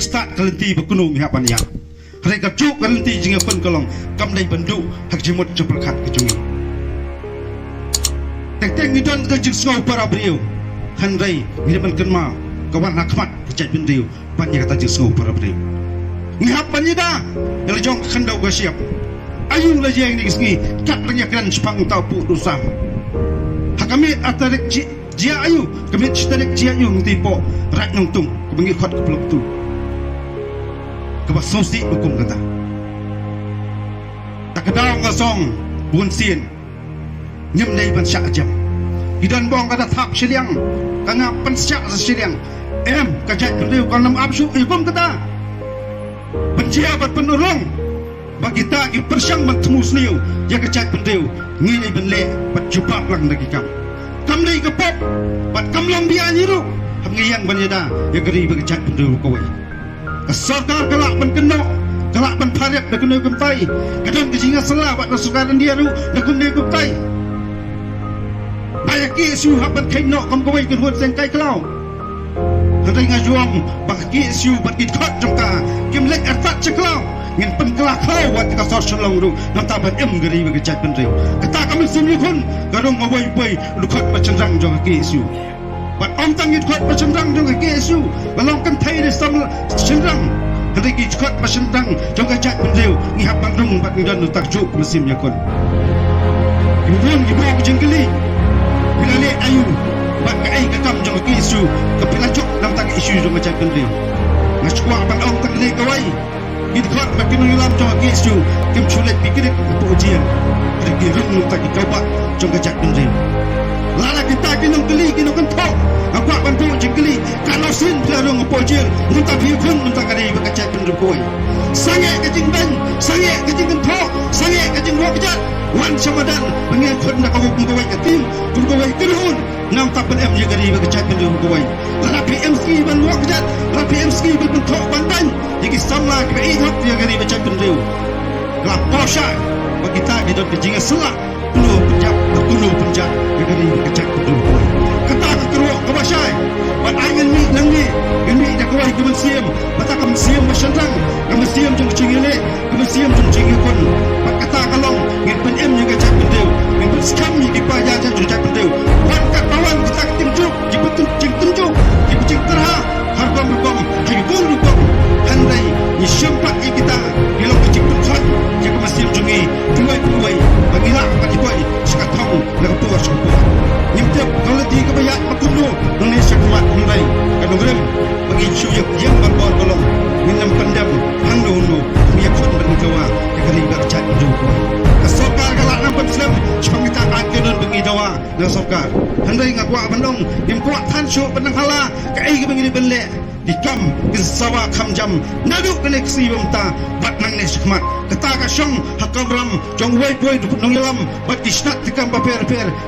start kalenti berkunung hapan ya hari kacuk kalenti jingga pun kolong kamdai bendu hak jimut ceperkat kecungi tek-tek ngidon kajik sengau para beliau handai ngidaman kenma kawan hakmat kecai bendriu banyak kata jik sengau para beliau ngihapan dah yang jong khandau ga siap ayung laji yang disengi kat lagi kan sepang tau pu dosa hakami atarik jia ayu kami citarik jia ayu ngtipo rak nongtung kebengi khot kepeluk tu kebasosi hukum kata tak kedau ngasong bun sin nyem dai ban syak jam idan bong kata thap siliang kanga pan syak siliang kajat beliau kanam absu hukum kata penjia bat penurung bagi tak persyang bertemu seniu ya kecak beliau ngini benle bat jubak lang lagi kam lagi kepop bat kam lang biar nyiru hamngiyang banyada ya geri berkecak beliau kawai kesorkar kelak benkenok kelak benparep dah kena gempai kadang kejinga salah bat nasukaran dia ru dah kena gempai bayaki isu haban kainok kam kawai kedua sengkai kelau kadang ngajuang bagi isu bat kitkot jangka kimlek artat ceklau ngin penkelah kau wat ka sor shalong ru nam ta ban geri berkecak beliau kata kami sini pun garung ngawai lukot macendang jong ke isu bat om tangit khot macendang jong ke isu balong kan thai de sam cendang hari ki khot macendang jong kecak beliau ngi hap bandung bat ngi dan tak juk musim yakon kemudian ibu jengkeli bila le ayu bat ka ai ka kam jong ke isu ke pelacok nam tak isu jong kecak beliau ngachwa ban om tang le kawai idkhot makin ulam jong ke isu kim chulet pikir ko ujian hari ki rung tak coba jong kecak beliau lala kita kinong keli kinong kentok aku akan tu jengkeli kalau sin pelarung pojil muntah biukun muntah kari berkecak penrupoi sange kejing ben sange kejing kentok sange kejing ruak kejat wan samadan mengikut nak kau pengkawai ketim pengkawai kerhun nam tak pen je kari berkecak penrupoi lala PMC ban ruak kejat lala PMC ban kentok bandan jadi sama kebei hot dia kari berkecak penrup lala posya bagi kita hidup kejing selak penuh penjat yang kari berkecak penrupoi kata keruak kebasyai bat angin mi langni gemi dak kawai kemensiam bata kemensiam masyandang kemensiam jong cingile kemensiam jong cingikon bat kata kalong ngin pen yang kecak bendeu ngin skam ni dipaya jang kecak bendeu wan kat kawan kita timjuk jibetul jing tunjuk jing terha hargam rugam jing gol rugam handai ni syempat kita dilong kecik tuhan yang kemensiam jongi tuai bagilah bagi boy sekatong nak tua semua nyimtep kalau di kebayak makuno Indonesia kuat mulai kadang rem bagi suyuk yang berbor kolong minam pendam hangno miyakun berjawa kekali bercat juga kesokar galak nampak Islam sepang kita akhirun bengi jawa dan sokar handai ngakwa bandong yang kuat tansuk benang hala kai bengi benlek dikam kinsawa kamjam naduk koneksi bumta bat nang ne sikmat kata ka syong hakam ram jong wai boy duput nong lam bat disnat tikam ba per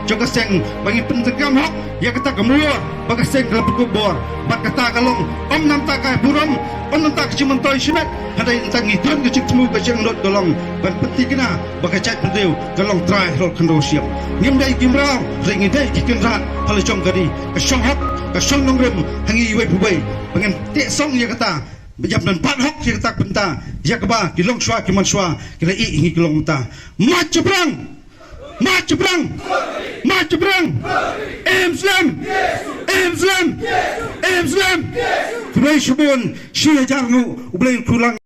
jong seng bangi pentegam hok ya kata kemua baga seng kelap kubor bat kata kalong om nam ta ka buram om nam ta cimen toy sinet hadai entang ngidon ke cik temu ka jeng dot golong ban peti kena baga chat pendeu golong try rot kendo siap ngim dai kimrau ring dai kikin rat hal jong gadi ka syong hok ka syong nong rem hangi wai bubai pengen tek song ya kata Bejap dan pat hok ya kata benta ya keba kilong shwa kiman shwa kira i ingi kilong menta macebrang Islam Kubay syubun syia jarnu ublain kulang